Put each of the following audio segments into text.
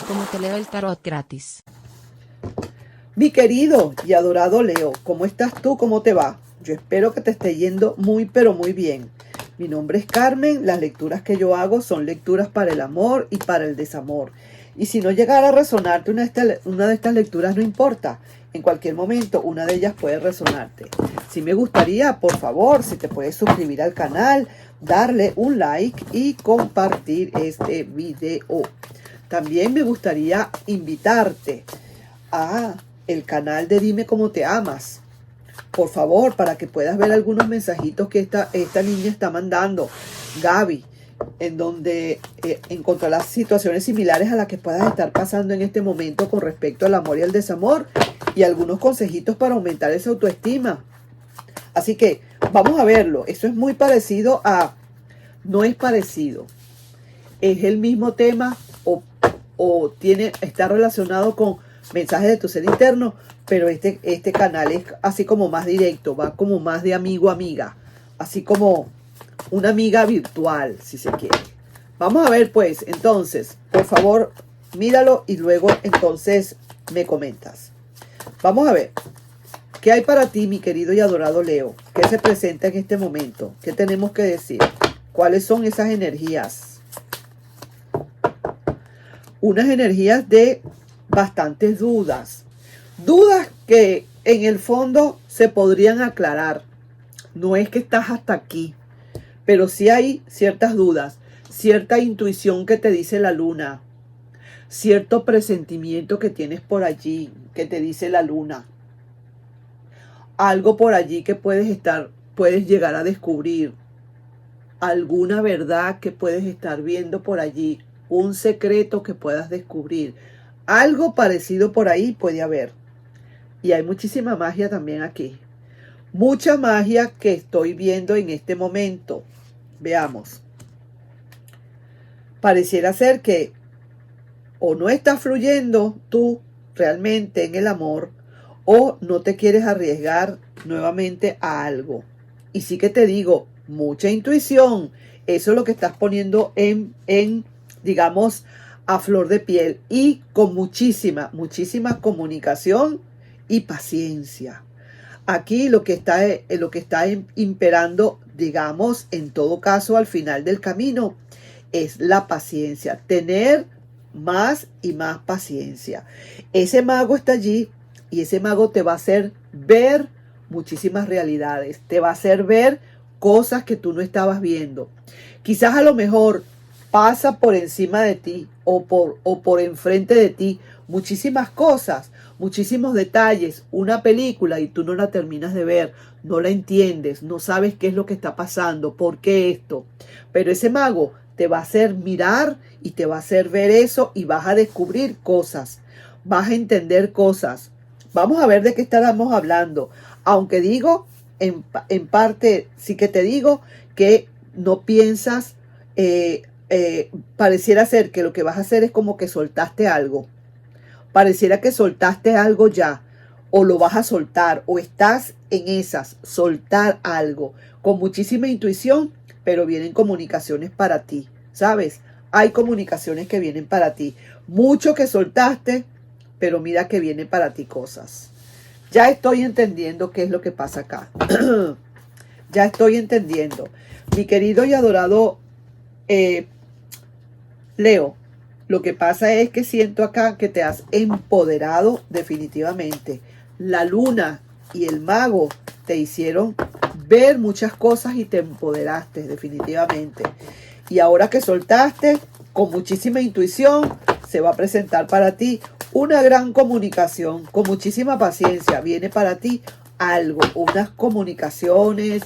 como te leo el tarot gratis. Mi querido y adorado Leo, ¿cómo estás tú? ¿Cómo te va? Yo espero que te esté yendo muy pero muy bien. Mi nombre es Carmen, las lecturas que yo hago son lecturas para el amor y para el desamor. Y si no llegara a resonarte una de estas lecturas, no importa. En cualquier momento una de ellas puede resonarte. Si me gustaría, por favor, si te puedes suscribir al canal, darle un like y compartir este video. También me gustaría invitarte a el canal de Dime Cómo Te Amas. Por favor, para que puedas ver algunos mensajitos que esta niña está mandando, Gaby, en donde encontrarás situaciones similares a las que puedas estar pasando en este momento con respecto al amor y al desamor y algunos consejitos para aumentar esa autoestima. Así que vamos a verlo. Eso es muy parecido a... No es parecido. Es el mismo tema o está relacionado con mensajes de tu ser interno, pero este canal es así como más directo, va como más de amigo a amiga, así como una amiga virtual, si se quiere. Vamos a ver pues, entonces, por favor, míralo y luego entonces me comentas. Vamos a ver, ¿qué hay para ti, mi querido y adorado Leo? ¿Qué se presenta en este momento? ¿Qué tenemos que decir? ¿Cuáles son esas energías? Unas energías de bastantes dudas. Dudas que en el fondo se podrían aclarar. No es que estás hasta aquí, pero sí hay ciertas dudas, cierta intuición que te dice la luna, cierto presentimiento que tienes por allí que te dice la luna. Algo por allí que puedes llegar a descubrir. Alguna verdad que puedes estar viendo por allí, un secreto que puedas descubrir. Algo parecido por ahí puede haber. Y hay muchísima magia también aquí. Mucha magia que estoy viendo en este momento. Veamos. Pareciera ser que o no estás fluyendo tú realmente en el amor o no te quieres arriesgar nuevamente a algo. Y sí que te digo, mucha intuición. Eso es lo que estás poniendo digamos, a flor de piel y con muchísima comunicación y paciencia. Aquí lo que está imperando, digamos, en todo caso, al final del camino, es la paciencia. Tener más y más paciencia. Ese mago está allí y ese mago te va a hacer ver muchísimas realidades. Te va a hacer ver cosas que tú no estabas viendo. Quizás a lo mejor pasa por encima de ti o por enfrente de ti muchísimas cosas, muchísimos detalles, una película y tú no la terminas de ver, no la entiendes, no sabes qué es lo que está pasando, por qué esto. Pero ese mago te va a hacer mirar y te va a hacer ver eso y vas a descubrir cosas, vas a entender cosas. Vamos a ver de qué estábamos hablando. Aunque digo, en parte sí que te digo que no piensas, pareciera ser que lo que vas a hacer es como que soltaste algo. Pareciera que soltaste algo ya, o lo vas a soltar, o estás en esas, soltar algo, con muchísima intuición, pero vienen comunicaciones para ti, ¿sabes? Hay comunicaciones que vienen para ti. Mucho que soltaste, pero mira que vienen para ti cosas. Ya estoy entendiendo qué es lo que pasa acá. Ya estoy entendiendo. Mi querido y adorado Leo, lo que pasa es que siento acá que te has empoderado definitivamente. La luna y el mago te hicieron ver muchas cosas y te empoderaste definitivamente. Y ahora que soltaste, con muchísima intuición, se va a presentar para ti una gran comunicación. Con muchísima paciencia viene para ti algo, unas comunicaciones,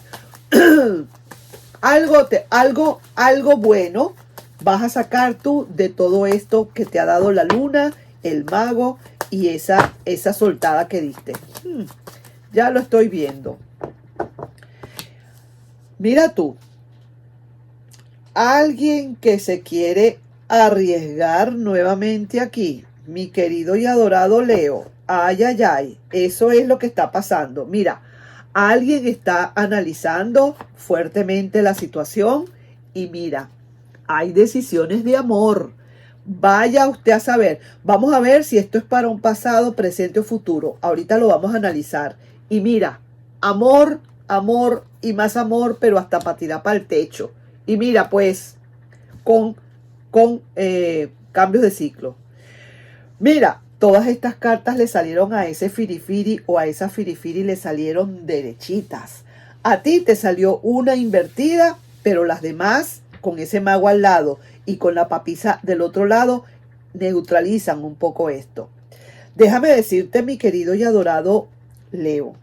algo bueno. Vas a sacar tú de todo esto que te ha dado la luna, el mago y esa soltada que diste. Ya lo estoy viendo. Mira tú. Alguien que se quiere arriesgar nuevamente aquí. Mi querido y adorado Leo. Ay, ay, ay. Eso es lo que está pasando. Mira, alguien está analizando fuertemente la situación y mira. Hay decisiones de amor. Vaya usted a saber. Vamos a ver si esto es para un pasado, presente o futuro. Ahorita lo vamos a analizar. Y mira, amor, amor y más amor, pero hasta para tirar para el techo. Y mira, pues, con cambios de ciclo. Mira, todas estas cartas le salieron a ese firifiri o a esa firifiri le salieron derechitas. A ti te salió una invertida, pero las demás, con ese mago al lado y con la papisa del otro lado, neutralizan un poco esto. Déjame decirte, mi querido y adorado Leo,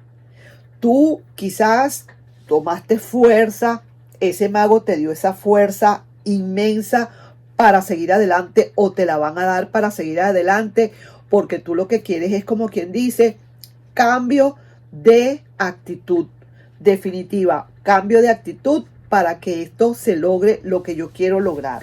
tú quizás tomaste fuerza, ese mago te dio esa fuerza inmensa para seguir adelante o te la van a dar para seguir adelante, porque tú lo que quieres es, como quien dice, cambio de actitud. Definitiva, cambio de actitud para que esto se logre lo que yo quiero lograr.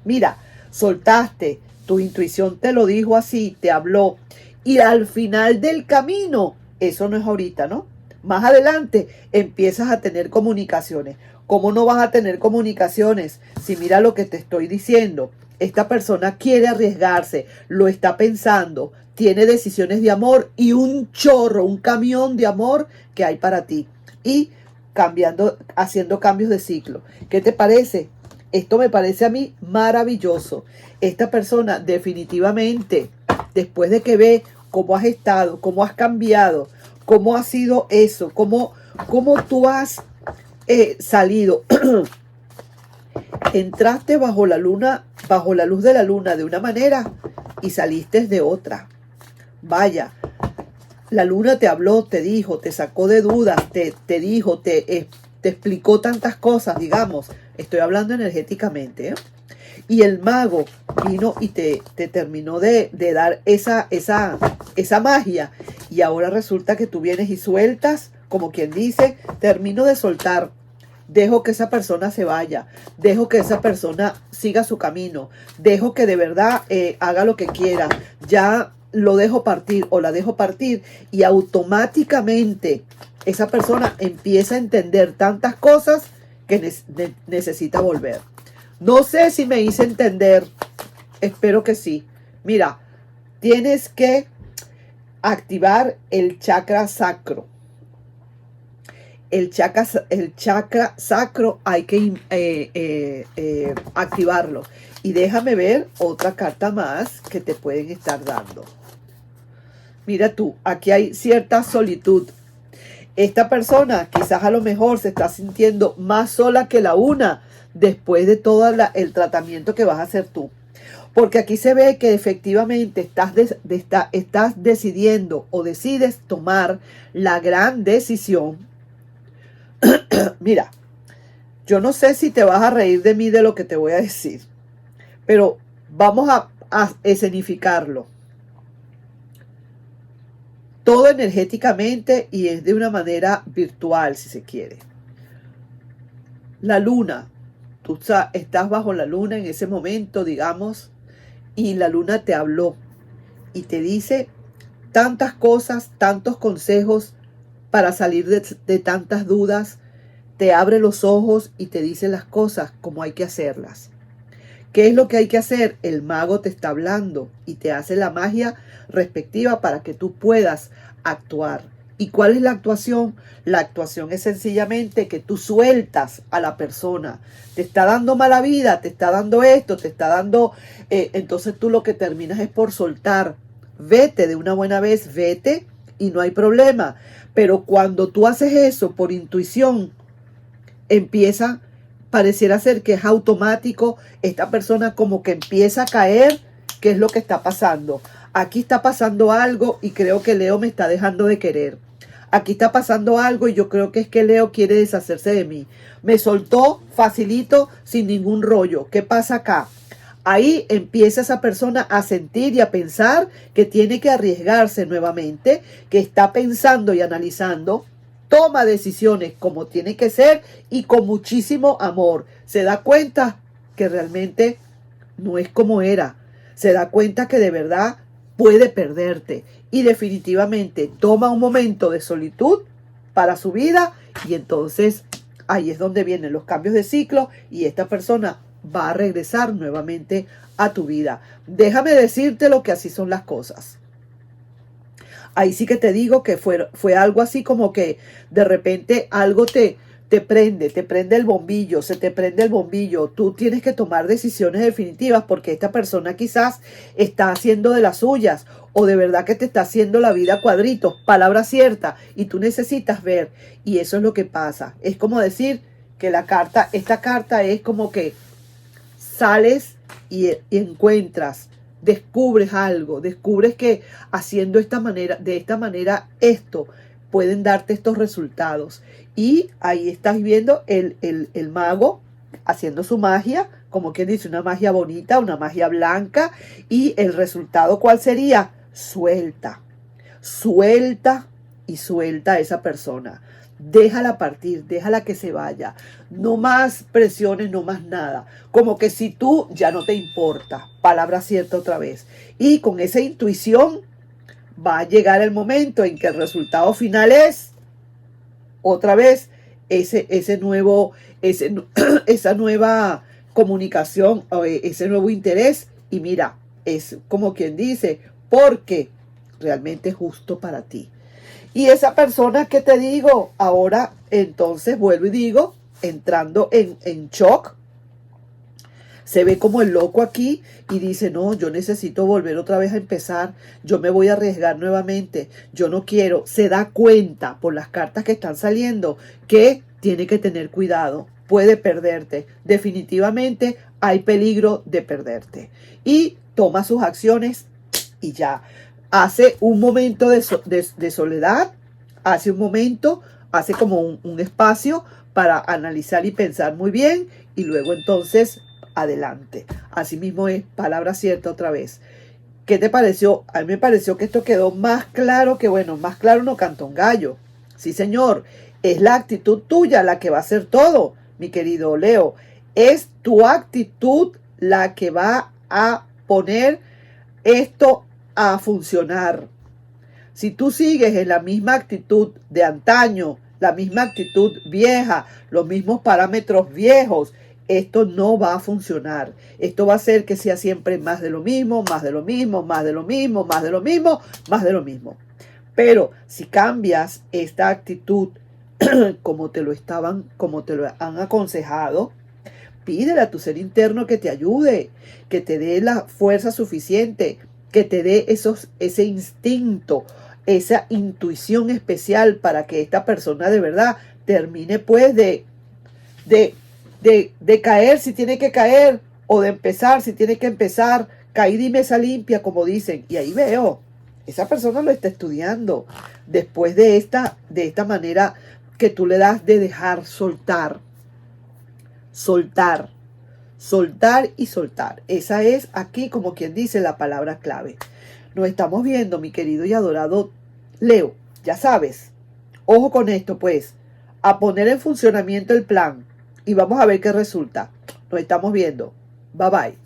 Mira, soltaste, tu intuición te lo dijo así, te habló, y al final del camino, eso no es ahorita, ¿no? Más adelante empiezas a tener comunicaciones. ¿Cómo no vas a tener comunicaciones si mira lo que te estoy diciendo? Esta persona quiere arriesgarse, lo está pensando, tiene decisiones de amor y un chorro, un camión de amor que hay para ti. Y haciendo cambios de ciclo. ¿Qué te parece? Esto me parece a mí maravilloso. Esta persona definitivamente, después de que ve cómo has estado, cómo has cambiado, cómo ha sido eso, cómo tú has salido, entraste bajo la luna, bajo la luz de la luna de una manera y saliste de otra. Vaya, la luna te habló, te dijo, te sacó de dudas, te dijo, te explicó tantas cosas, digamos. Estoy hablando energéticamente, ¿eh? Y el mago vino y te terminó de dar esa magia. Y ahora resulta que tú vienes y sueltas, como quien dice, termino de soltar. Dejo que esa persona se vaya. Dejo que esa persona siga su camino. Dejo que de verdad haga lo que quiera. Ya lo dejo partir o la dejo partir. Y automáticamente esa persona empieza a entender tantas cosas que necesita volver. No sé si me hice entender. Espero que sí. Mira, tienes que activar el chakra sacro. El chakra sacro hay que activarlo. Y déjame ver otra carta más que te pueden estar dando. Mira tú, aquí hay cierta solitud. Esta persona quizás a lo mejor se está sintiendo más sola que la una después de todo el tratamiento que vas a hacer tú. Porque aquí se ve que efectivamente estás decidiendo o decides tomar la gran decisión. Mira, yo no sé si te vas a reír de mí de lo que te voy a decir, pero vamos a escenificarlo. Todo energéticamente y es de una manera virtual, si se quiere. La luna, tú estás bajo la luna en ese momento, digamos, y la luna te habló y te dice tantas cosas, tantos consejos para salir de tantas dudas, te abre los ojos y te dice las cosas como hay que hacerlas. ¿Qué es lo que hay que hacer? El mago te está hablando y te hace la magia respectiva para que tú puedas actuar. ¿Y cuál es la actuación? La actuación es sencillamente que tú sueltas a la persona. Te está dando mala vida, te está dando esto, te está dando... entonces tú lo que terminas es por soltar. Vete de una buena vez, vete y no hay problema. Pero cuando tú haces eso por intuición, pareciera ser que es automático, esta persona como que empieza a caer. ¿Qué es lo que está pasando? Aquí está pasando algo y creo que Leo me está dejando de querer. Aquí está pasando algo y yo creo que es que Leo quiere deshacerse de mí. Me soltó facilito, sin ningún rollo. ¿Qué pasa acá? Ahí empieza esa persona a sentir y a pensar que tiene que arriesgarse nuevamente, que está pensando y analizando, toma decisiones como tiene que ser y con muchísimo amor. Se da cuenta que realmente no es como era. Se da cuenta que de verdad puede perderte y definitivamente toma un momento de solitud para su vida y entonces ahí es donde vienen los cambios de ciclo y esta persona va a regresar nuevamente a tu vida. Déjame decirte lo que así son las cosas. Ahí sí que te digo que fue algo así como que de repente algo te prende el bombillo, se te prende el bombillo. Tú tienes que tomar decisiones definitivas porque esta persona quizás está haciendo de las suyas o de verdad que te está haciendo la vida a cuadritos, palabra cierta, y tú necesitas ver. Y eso es lo que pasa. Es como decir que esta carta es como que sales y encuentras, descubres algo, descubres que haciendo de esta manera esto, pueden darte estos resultados. Y ahí estás viendo el mago haciendo su magia, como quien dice, una magia bonita, una magia blanca. Y el resultado, ¿cuál sería? Suelta, suelta y suelta a esa persona. Déjala partir, déjala que se vaya. No más presiones, no más nada. Como que si tú ya no te importa. Palabra cierta otra vez. Y con esa intuición va a llegar el momento en que el resultado final es otra vez esa nueva comunicación, o ese nuevo interés. Y mira, es como quien dice, porque realmente es justo para ti. Y esa persona que te digo, ahora entonces vuelvo y digo, entrando en shock, se ve como el loco aquí y dice, no, yo necesito volver otra vez a empezar, yo me voy a arriesgar nuevamente, yo no quiero. Se da cuenta por las cartas que están saliendo que tiene que tener cuidado, puede perderte, definitivamente hay peligro de perderte. Y toma sus acciones y ya. Hace un momento de soledad, hace como un espacio para analizar y pensar muy bien y luego entonces adelante. Así mismo es, palabra cierta otra vez. ¿Qué te pareció? A mí me pareció que esto quedó más claro que, bueno, más claro no canta un gallo. Sí, señor, es la actitud tuya la que va a hacer todo, mi querido Leo. Es tu actitud la que va a poner esto a funcionar. Si tú sigues en la misma actitud de antaño, la misma actitud vieja, los mismos parámetros viejos, esto no va a funcionar. Esto va a hacer que sea siempre más de lo mismo, más de lo mismo, más de lo mismo, más de lo mismo, más de lo mismo. Pero si cambias esta actitud como te lo han aconsejado, pídele a tu ser interno que te ayude, que te dé la fuerza suficiente, que te dé ese instinto, esa intuición especial para que esta persona de verdad termine pues de caer si tiene que caer o de empezar si tiene que empezar, caída y mesa limpia como dicen. Y ahí veo, esa persona lo está estudiando después de esta manera que tú le das de dejar soltar. Soltar, soltar y soltar. Esa es aquí, como quien dice, la palabra clave. Nos estamos viendo, mi querido y adorado Leo. Ya sabes, ojo con esto, pues, a poner en funcionamiento el plan y vamos a ver qué resulta. Nos estamos viendo. Bye bye.